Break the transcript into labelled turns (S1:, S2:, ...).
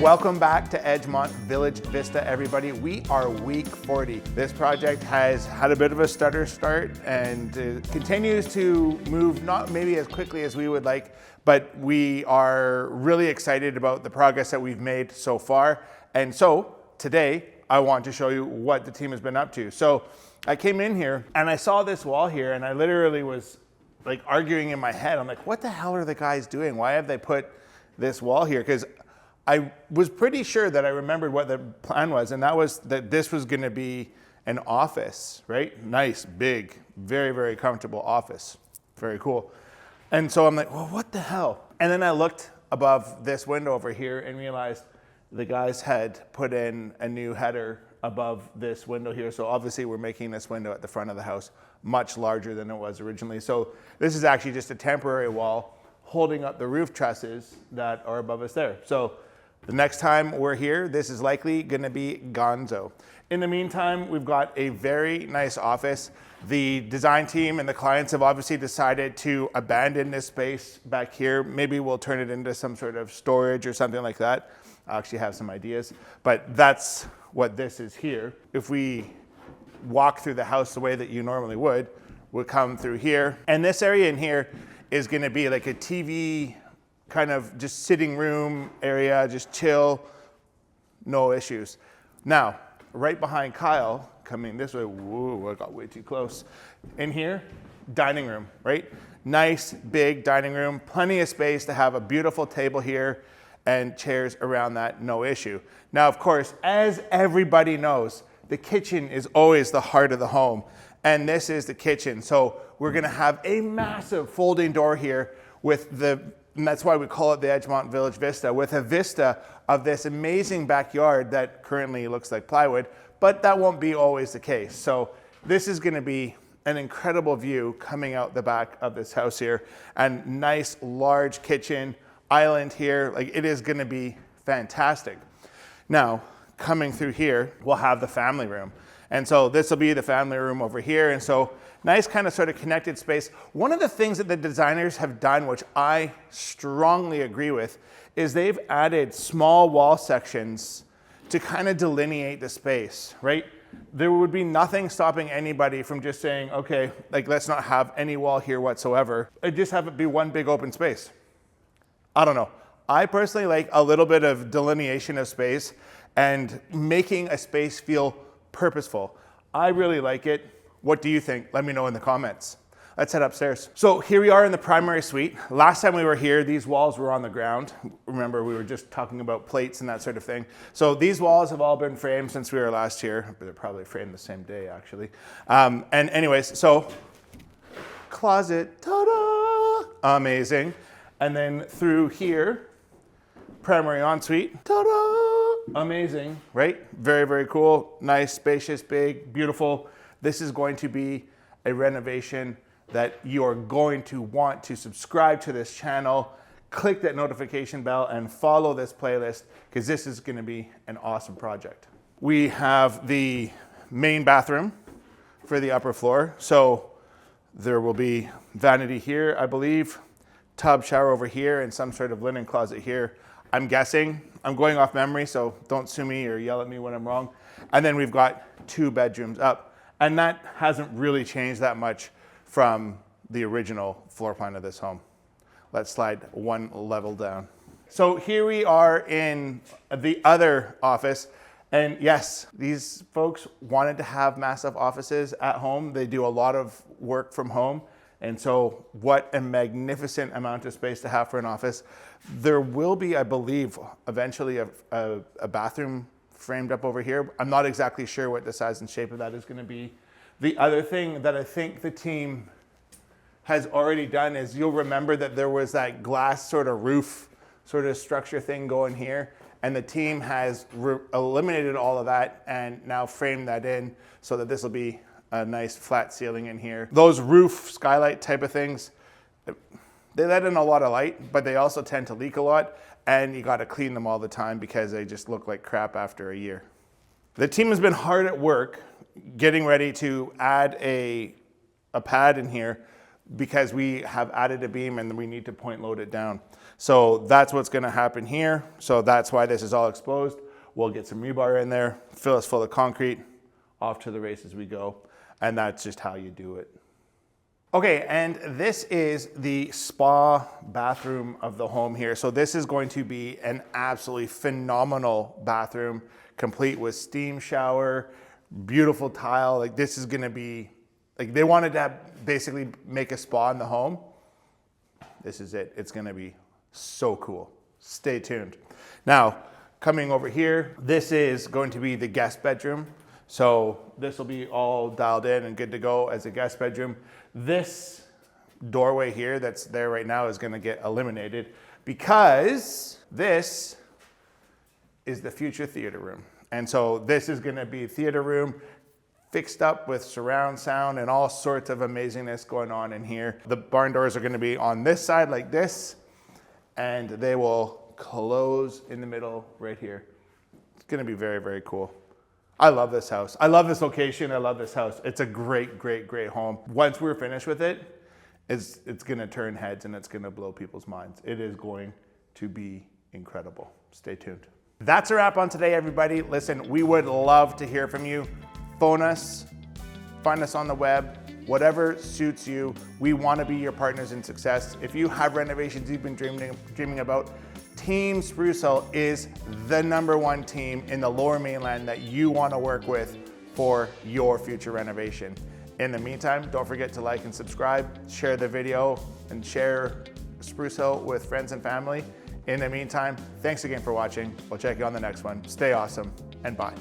S1: Welcome back to Edgemont Village Vista, everybody. We are week 40. This project has had a bit of a stutter start and continues to move, not maybe as quickly as we would like, but we are really excited about the progress that we've made so far. And so today, I want to show you what the team has been up to. So I came in here and I saw this wall here and I literally was like arguing in my head. I'm like, what the hell are the guys doing? Why have they put this wall here? Because I was pretty sure that I remembered what the plan was, and that was that this was going to be an office, right? Nice, big, very, very comfortable office. Very cool. And so I'm like, well, what the hell? And then I looked above this window over here and realized the guys had put in a new header above this window here. So obviously we're making this window at the front of the house much larger than it was originally. So this is actually just a temporary wall holding up the roof trusses that are above us there. So the next time we're here, this is likely going to be gonzo. In the meantime, we've got a very nice office. The design team and the clients have obviously decided to abandon this space back here. Maybe we'll turn it into some sort of storage or something like that. I actually have some ideas, but that's what this is here. If we walk through the house the way that you normally would, we'll come through here. And this area in here is going to be like a TV kind of just sitting room area, just chill, no issues. Now, right behind Kyle, coming this way, whoa, I got way too close. In here, dining room, right? Nice, big dining room, plenty of space to have a beautiful table here and chairs around that, no issue. Now, of course, as everybody knows, the kitchen is always the heart of the home, and this is the kitchen. So we're gonna have a massive folding door here with and that's why we call it the Edgemont Village Vista, with a vista of this amazing backyard that currently looks like plywood, but that won't be always the case. So this is gonna be an incredible view coming out the back of this house here, and nice large kitchen island here. Like, it is gonna be fantastic. Now, coming through here, we'll have the family room. And so this will be the family room over here. And so nice kind of sort of connected space. One of the things that the designers have done, which I strongly agree with, is they've added small wall sections to kind of delineate the space, right? There would be nothing stopping anybody from just saying, okay, like, let's not have any wall here whatsoever. Just have it be one big open space. I don't know. I personally like a little bit of delineation of space and making a space feel purposeful. I really like it. What do you think? Let me know in the comments. Let's head upstairs. So here we are in the primary suite. Last time we were here, these walls were on the ground. Remember, we were just talking about plates and that sort of thing. So these walls have all been framed since we were last here. They're probably framed the same day, actually. And anyways, so closet, ta-da! Amazing. And then through here, primary ensuite, ta-da! Amazing, right? Very, very cool. Nice, spacious, big, beautiful. This is going to be a renovation that you are going to want to subscribe to this channel, click that notification bell, and follow this playlist, because this is going to be an awesome project. We have the main bathroom for the upper floor. So there will be vanity here, I believe, tub, shower over here, and some sort of linen closet here. I'm guessing. I'm going off memory, so don't sue me or yell at me when I'm wrong. And then we've got 2 bedrooms up. And that hasn't really changed that much from the original floor plan of this home. Let's slide one level down. So here we are in the other office. And yes, these folks wanted to have massive offices at home. They do a lot of work from home. And so what a magnificent amount of space to have for an office. There will be, I believe, eventually a bathroom framed up over here. I'm not exactly sure what the size and shape of that is going to be. The other thing that I think the team has already done is, you'll remember that there was that glass sort of roof sort of structure thing going here. And the team has eliminated all of that and now framed that in so that this will be a nice flat ceiling in here. Those roof skylight type of things, they let in a lot of light, but they also tend to leak a lot, and you got to clean them all the time because they just look like crap after a year. The team has been hard at work getting ready to add a pad in here. because we have added a beam and we need to point load it down. So that's what's gonna happen here. So that's why this is all exposed. We'll get some rebar in there, fill us full of concrete, off to the races we go. And that's just how you do it. Okay, and this is the spa bathroom of the home here. So this is going to be an absolutely phenomenal bathroom, complete with steam shower, beautiful tile. Like this is gonna be, like they wanted to basically make a spa in the home. This is it. It's gonna be so cool. Stay tuned. Now, coming over here, this is going to be the guest bedroom. So this will be all dialed in and good to go as a guest bedroom. This doorway here that's there right now is gonna get eliminated because this is the future theater room. And so this is gonna be a theater room fixed up with surround sound and all sorts of amazingness going on in here. The barn doors are gonna be on this side like this, and they will close in the middle right here. It's gonna be very, very cool. I love this house. I love this location. I love this house. It's a great, great, great home. Once we're finished with it, it's gonna turn heads and it's gonna blow people's minds. It is going to be incredible. Stay tuned. That's a wrap on today, everybody. Listen, we would love to hear from you. Phone us, find us on the web, whatever suits you. We wanna be your partners in success. If you have renovations you've been dreaming about, Team Sprucehill is the #1 team in the Lower Mainland that you want to work with for your future renovation. In the meantime, don't forget to like and subscribe, share the video, and share Sprucehill with friends and family. In the meantime, thanks again for watching. We'll check you on the next one. Stay awesome, and bye.